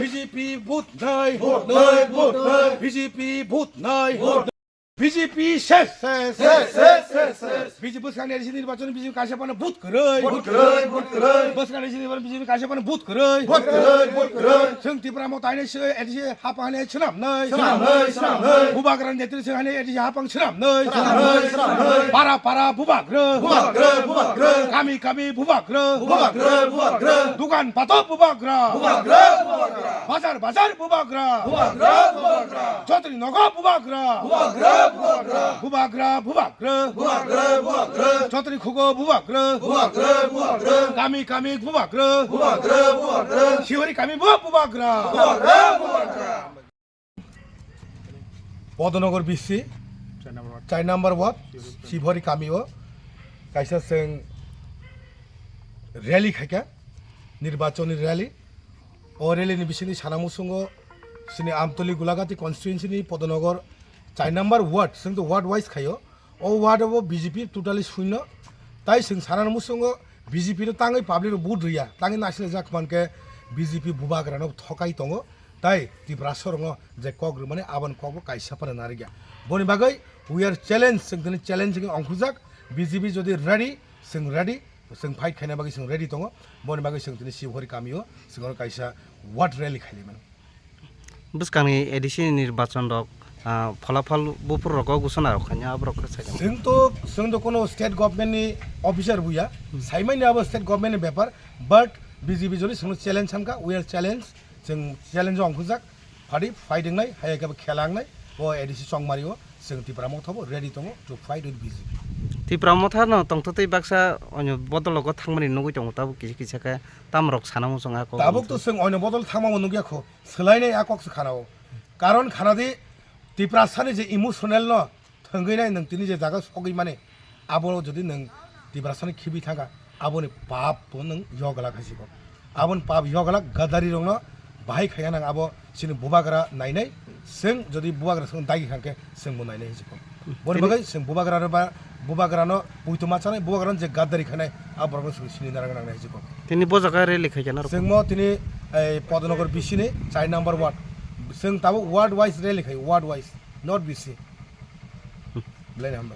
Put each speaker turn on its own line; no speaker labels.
BJP ভূত নাই BJP ভূত নাই বিজেপি শেষ বিজেপি নির্বাচন বিজেপি কাছে পানে ভূত করে বিজেপি কাছে পানে ভূত করে जों ত্রিপুরা মতাইনে এদিকে হাপানে ছিলাম নাই বুবাগ্রান নেত্রী সেখানে এদিকে হাপাং ছিলাম নাই পারা পারা বুবাগ্র কামি কামি বুবাগ্র দোকান পাতো বুবাগ্র বাজার বাজার বুবাগ্র চৌধুরী নগর বুবাগ্র বুবাগ্র চৌধুরী খুগো বুবাগ্র কামি কামি বুবাগ্র শিহরি কামি বুবাগ্র পদনগর বিসি 4 নম্বর ওয়ার্ড শিবহরি কামিও কাইসা जों র্যালি খাইকা নির্বাচনী র্যালি ও র্যালিनि বিসিनि সানাमुसुंग सिनि आमतली गुलागाती कन्स्टिट्युएन्सिनि पदनगर 4 নম্বর ওয়ার্ড जों तो वार्ड वाइज खायो ओ वार्डआव बीजेपी टोटाली शून्य ताई जों सानामुसुंग बीजेपी रो ताङै पाब्लिक बुट रिया ताङै नासिले जाखमानके बीजेपी बुबाग्रानो थकाइ दङ ताई त्रिपुरा सरङ जे कग्र माने आबन कगो काइसाफोरा नारिगा बनि बागै वी आर चैलेंज जों दिनै चैलेंजिं अंखुजाक बीजेपी जदि रेडी जों फाइट खायना बागै जों रेडी दङ बनि बागै जों दिनै शिवहरि गामियाव जों काइसा वार्ड रैली खायलिमोन
बुसकांनि एडिसि निर्वाचन रक फलाफल बुपुर रक घोषणा रखानि आब्रक साइड
जों तो कोनो स्टेट गभर्नमेन्टनि अफिसार बुया साइमाइनि अब स्टेट गभर्नमेन्टनि पेपर बाट बीजेपी जदि जों चैलेंज सानका वी आर चैलेंज जों चैलेंज अंखुजाक फादि फाइटिंनाय हायाकाबो खेलांनाय ओ एडिसि संमारियो जों त्रिपुरा मथाबो रेडी दङ to fight with BJP
Tripura मथा न तंथतै बाक्सा अन्य बदलग थांमानि नुगै दङ ताबो किछि किछाका तामरक सानामुसुंग आको
ताबो तो जों अन्य बदल थांमामो नुगियाखौ सोलायनाय आककसो खानाव कारण खानादि त्रिपुरा सानि जे इमोशनेल न थंगैनाय नों तिनि जे जागा सगै माने आबो जदि नों त्रिपुरा सानि खिबि थांगा आबोनि पाप नों यगला खासिगो आबोन पाप यगला गदारि रंग बाहाय खाया नों आबो सिनि बुबाग्रा नायनाय जों जदि बुबाग्रा जों दागि खांके जों बो नायनाय हिसिगो बनि बागै जों बुबाग्रानो बुइतमा चानाय बुबाग्रानो जे गदारि खानाय आबरगो सिनि नाराग नांनाय हिसिगो
तिनि बजागा रेलि खायजाना
जों म तिनि पदनगर बिसिनि 4 নম্বর वार्ड जों ताबो वार्ड वाइज रेलि खायो वार्ड वाइज नट बिसि ब्लेन हम